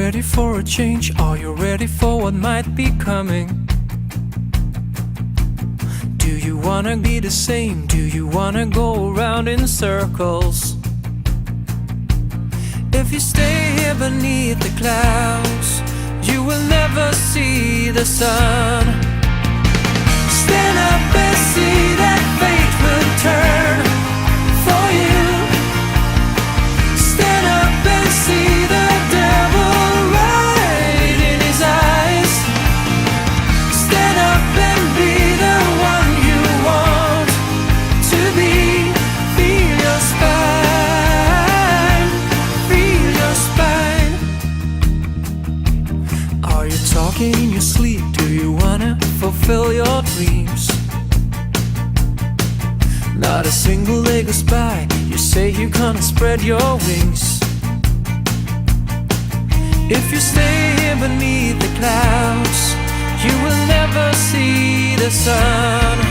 ready for a change? Are you ready for what might be coming? Do you wanna be the same? Do you wanna go around in circles? If you stay here beneath the clouds, you will never see the sun. Stand up and see that fate will turn for you. Stand up and see the devil right in his eyes. Stand up and be the one you want to be. Feel your spine, feel your spine. Are you talking in your sleep? Do you wanna fulfill your dreams? Not a single day goes by, you say you're gonna spread your wings. If you stay here beneath the clouds, you will never see the sun.